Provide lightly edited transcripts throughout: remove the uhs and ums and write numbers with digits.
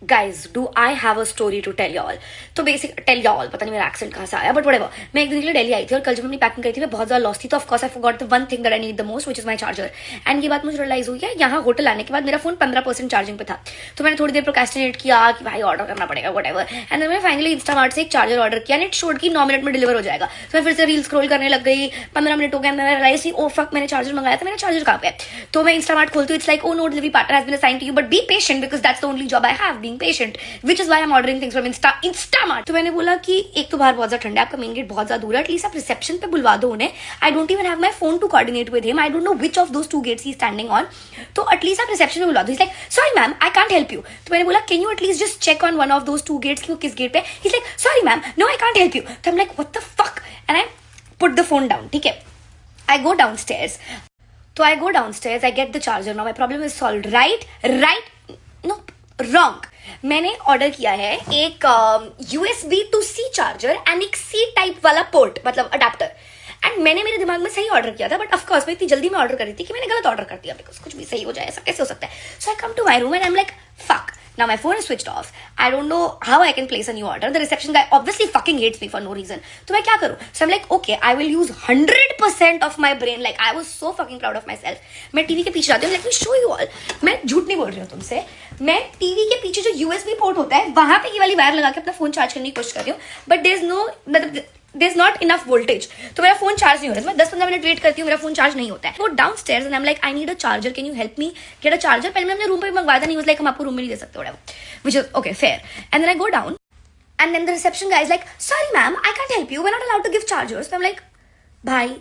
Guys do I have a story to tell y'all. तो basic tell y'all, पता नहीं मेरा एक्सेंट कहाँ से आया, बट व्हाटएवर। मैं एक दिन के लिए दिल्ली आई थी और कल जब अपनी पैकिंग करी थी मैं बहुत ज्यादा लॉस्ट थी, तो of course I forgot the one thing that I need the most, which is my charger. And ये बात मुझे रियलाइज हुई है यहाँ होटल आने के बाद, मेरा फोन 15% चार्जिंग पे था। तो मैंने थोड़ी देर प्रोक्रेस्टिनेट किया कि भाई ऑर्डर करना पड़ेगा व्हाटएवर, एंड देन मैंने फाइनली इंस्टामार्ट से एक चार्जर ऑर्डर किया एंड इट शोड की 9 मिनट में डिलीवर हो जाएगा। तो मैं फिर से रील स्क्रॉल करने लग गई, 15 मिनट हो गए, मैंने रियलाइज की ओ फक मैंने चार्जर मंगाया था, मेरा चार्जर कहाँ पे है। तो मैं इंस्टामार्ट खोलती हूँ, it's like oh no delivery partner has been assigned to you, but be patient because that's the only job I have, being patient, which is why I am ordering things from Instamart. तो मैंने बोला कि एक तो बाहर बहुत ज्यादा ठंडा है, आपका मेन गेट बहुत ज्यादा दूर है, एटलीस्ट आप रिसेप्शन पे बुलवा दो उन्हें। I don't even have my phone to coordinate with him, I don't know which of those 2 gets he is standing on. तो एटलीस्ट आप रिसेप्शन पे बुलवा दो। ही is like sorry ma'am I can't help you. तो मैंने बोला can you at least just check on one of those 2 gets कि वो किस गेट पे। ही is like sorry ma'am no I can't help you. तो I am like what the fuck, and I put the phone down. ठीक है, I go downstairs. तो I go downstairs, I get the charger, now my problem is solved. Right no wrong. मैंने order किया है एक USB to C charger and एक C type वाला port, मतलब अडेप्टर। एंड मैंने मेरे दिमाग में सही ऑर्डर किया था, बट ऑफकोर्स मैं इतनी जल्दी में ऑर्डर कर रही थी कि मैंने गलत ऑर्डर कर दिया, बिकॉज कुछ भी सही हो जाए ऐसा कैसे हो सकता है। So I come to my room and I am like fuck, now my phone is switched off, I don't know how I can place a new order, the reception guy obviously fucking hates me for no reason, तो मैं क्या करूं। So I'm like okay I will use 100% of my brain, like I was so fucking proud of myself। मैं TV के पीछे जाती हूँ, let me show you all, मैं झूठ नहीं बोल रही हूँ तुमसे, मैं टीवी के पीछे जो USB पोर्ट होता है वहां पे ये वाली वायर लगा के अपना फोन चार्ज करने की कोशिश कर रही हूँ, but there's not enough voltage, तो मेरा फोन चार्ज नहीं हो रहा है। मैं 10-15 मिनट वेट करती हूँ, मेरा फोन चार्ज नहीं होता है। वो downstairs and I am like I need a charger, can you help me get a charger. पहले मैं अपने रूम पे मंगवाया था, नहीं, लाइक हम आपको रूम में नहीं दे सकते, whatever, which is okay fair. And then I go down and then the reception guy is like sorry ma'am I can't help you, we are not allowed to give chargers. I am like भाई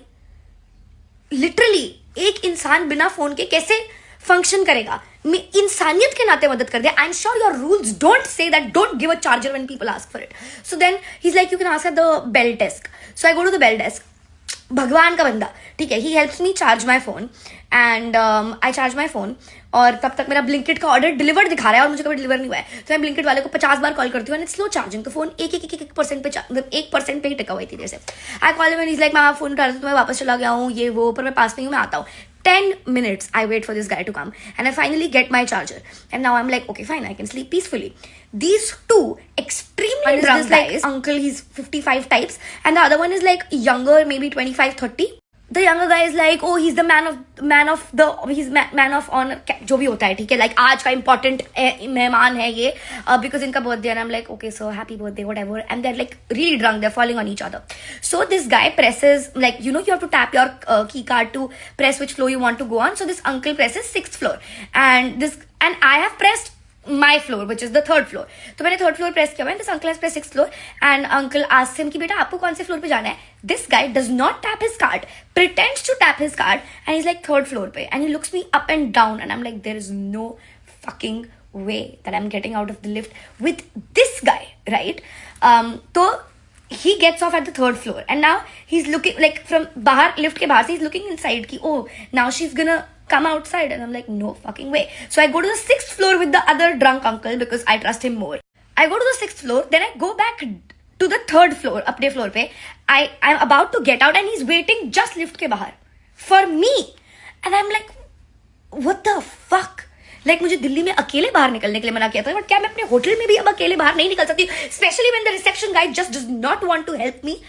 literally एक इंसान बिना phone के कैसे function करेगा। इंसानियत के नाते मदद कर दिया। I am sure your rules don't say that don't give a charger when people ask for it. So then he is like you can ask at the bell desk. So I go to the bell desk, भगवान का बंदा, ठीक है, he helps me charge my phone and I charge my phone. और तब तक मेरा Blinkit का ऑर्डर डिलीवर्ड दिखा रहा है और मुझे कभी डिलीवर नहीं हुआ है। तो मैं ब्लिंकिट वाले को 50 बार कॉल करती हूँ एंड स्लो चार्जिंग, तो फोन 1% पे, मतलब 1% पे ही टिका हुआ थी देर से। I call him and he is like मैं फोन उठा रहा था तो मैं वापस चला गया हूँ, ये वो, पर मैं पास नहीं हूँ, मैं आता हूँ। 10 minutes I wait for this guy to come and I finally get my charger and now I'm like okay fine I can sleep peacefully. These two extremely drunk guys, like uncle he's 55 types and the other one is like younger, maybe 25-30. The younger guy is like oh he's the man of honor, जो भी होता है, ठीक है, like आज का important मेहमान है ये, because इनका birthday and I'm like okay so happy birthday whatever, and they're like really drunk, they're falling on each other. So this guy presses, like you know you have to tap your key card to press which floor you want to go on. So this uncle presses 6th floor and I have pressed my floor which is the 3rd floor. तो मैंने 3rd floor press किया हुआ है, this uncle has pressed 6th floor and uncle asks him कि बेटा आपको कौन से फ्लोर पे जाना है। This guy does not tap his card, pretends to tap his card and he's like 3rd floor पे and he looks me up and down and I'm like there is no fucking way that I'm getting out of the lift with this guy, right? तो he gets off at the 3rd floor and now he's looking like from bahar, lift के बाहर से he's looking inside कि oh now she's gonna come outside and I'm like no fucking way. So I go to the 6th floor with the other drunk uncle because I trust him more. I go to the 6th floor, then I go back to the 3rd floor, अपने floor पे। I'm about to get out and he's waiting just lift के बाहर for me and I'm like what the fuck, like मुझे दिल्ली में अकेले बाहर निकलने के लिए मना किया था, बट क्या मैं अपने होटल में भी अब अकेले बाहर नहीं निकल सकती, specially when the reception guy just does not want to help me.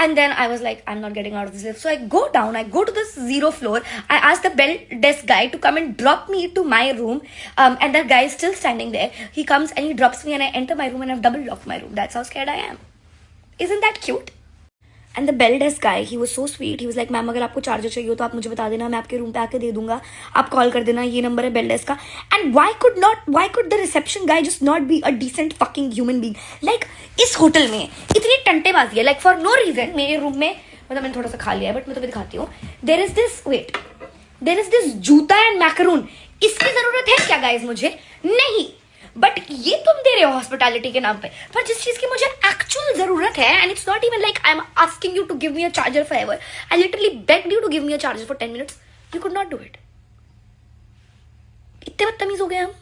And then I was like I'm not getting out of this lift, so I go down, I go to the 0 floor, I ask the bell desk guy to come and drop me to my room, and that guy is still standing there. He comes and he drops me and I enter my room and I've double locked my room. That's how scared I am. Isn't that cute? And the bell desk guy he was so sweet, he was like ma'am अगर आपको charger चाहिए हो तो आप मुझे बता देना, मैं आपके रूम पे आके दे दूंगा, आप कॉल कर देना, ये नंबर है बेल डेस्क का। And why could the reception guy just not be a decent fucking human being. Like इस होटल में इतनी टंटेबाजी है, लाइक फॉर नो रीजन। मेरे रूम में, मतलब मैंने थोड़ा सा खा लिया है बट मैं तुम्हें दिखाती हूँ, देयर इज दिस जूता एंड मैकरून। इसकी जरूरत है क्या गाइज मुझे? नहीं, बट ये तुम दे रहे हो हॉस्पिटैलिटी के नाम पे, पर जिस चीज की मुझे एक्चुअल जरूरत है, and it's not even like I am asking you to give me a charger forever, I literally begged you to give me a charger for 10 minutes, you could not do it. इतने बदतमीज हो गए हम।